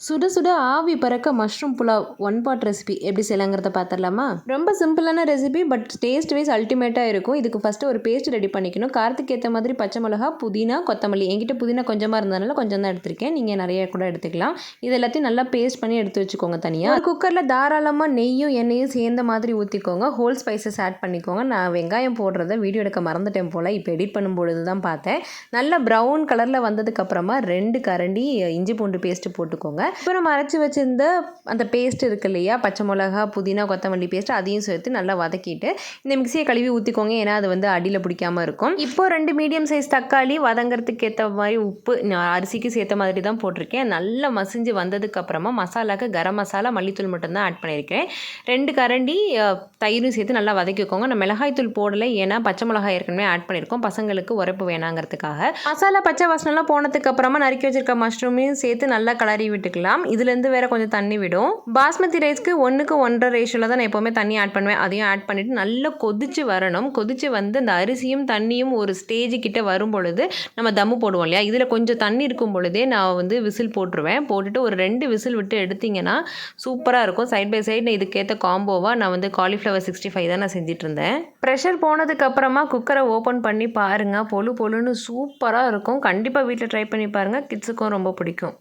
சுட சுட ஆவி பறக்க mushroom pulao one pot recipe எப்படி செய்யலாங்கிறத பார்த்துடலாமா? ரொம்ப சிம்பிளான ரெசிபி, பட் டேஸ்ட் வைஸ் அல்டிமேட்டாக இருக்கும். இதுக்கு ஃபஸ்ட்டு ஒரு பேஸ்ட் ரெடி பண்ணிக்கணும். காரத்துக்கு ஏற்ற மாதிரி பச்சை மிளகா, புதினா, கொத்தமல்லி. என்கிட்ட புதினா கொஞ்சமாக இருந்ததுனால கொஞ்சம் தான் எடுத்திருக்கேன். நீங்கள் நிறைய கூட எடுத்துக்கலாம். இது எல்லாத்தையும் நல்லா பேஸ்ட் பண்ணி எடுத்து வச்சுக்கோங்க தனியாக. ஒரு குக்கரில் தாராளமாக நெய்யும் எண்ணெயும் சேர்ந்த மாதிரி ஊற்றிக்கோங்க. ஹோல் ஸ்பைசஸ் ஆட் பண்ணிக்கோங்க. நான் வெங்காயம் போடுறத வீடியோ எடுக்க மறந்துட்டேன் போல். இப்போ எடிட் பண்ணும்பொழுது தான் பார்த்தேன். நல்லா ப்ரௌன் கலரில் வந்ததுக்கப்புறமா 2 கரண்டி இஞ்சி பூண்டு பேஸ்ட்டு போட்டுக்கோங்க. இப்போ நம்ம அரைச்சி வச்சுருந்த அந்த பேஸ்ட் இருக்குது இல்லையா, பச்சை மிளகா, புதினா, கொத்தமல்லி பேஸ்ட், அதையும் சேர்த்து நல்லா வதக்கிட்டு இந்த மிக்சியை கழுவி ஊற்றிக்கோங்க. ஏன்னா அது வந்து அடியில் பிடிக்காமல் இருக்கும். இப்போ 2 மீடியம் சைஸ் தக்காளி, வதங்கிறதுக்கு ஏற்ற மாதிரி உப்பு, நான் அரிசிக்கு சேர்த்த மாதிரி தான் போட்டிருக்கேன். நல்லா மசிஞ்சு வந்ததுக்கப்புறமா மசாலாவுக்கு கரம் மசாலா, மல்லித்தூள் மட்டும்தான் ஆட் பண்ணியிருக்கேன். 2 கரண்டி தயிரும் சேர்த்து நல்லா வதக்கிக்கோங்க. நான் மிளகாய்த்தூள் போடலை, ஏன்னா பச்சை மிளகாய் ஏற்கனவே ஆட் பண்ணியிருக்கோம். பசங்களுக்கு உரப்பு வேணாங்கிறதுக்காக. மசாலா பச்சை வாசனெலாம் போனதுக்கப்புறமா நறுக்கி வச்சிருக்க மஷ்ரூமையும் சேர்த்து நல்லா கிளறி விட்டுக்கலாம். இதுலேருந்து வேறு கொஞ்சம் தண்ணி விடும். பாஸ்மதி ரைஸ்க்கு 1:1 1/2 ரேஷியோவில் தான் நான் எப்போவுமே தண்ணி ஆட் பண்ணுவேன். அதையும் ஆட் பண்ணிவிட்டு நல்லா கொதிச்சு வரணும். கொதிச்சு வந்து அந்த அரிசியும் தண்ணியும் ஒரு ஸ்டேஜ் கிட்ட வரும் பொழுது நம்ம தம்மு போடுவோம் இல்லையா, இதில் கொஞ்சம் தண்ணி இருக்கும் பொழுதே நான் வந்து விசில் போட்டுருவேன். போட்டுட்டு ஒரு 2 விசில் விட்டு எடுத்திங்கன்னா சூப்பராக இருக்கும். சைட் பை சைடு இதுக்கேற்ற காம்போவாக நான் வந்து காலிஃப்ளவர் 65 தான் நான் செஞ்சுட்டு இருந்தேன். ப்ரெஷர் போனதுக்கப்புறமா குக்கரை ஓப்பன் பண்ணி பாருங்கள். பொழு பொழுன்னு சூப்பராக இருக்கும். கண்டிப்பாக வீட்டில் ட்ரை பண்ணி பாருங்கள். கிட்ஸுக்கும் ரொம்ப பிடிக்கும்.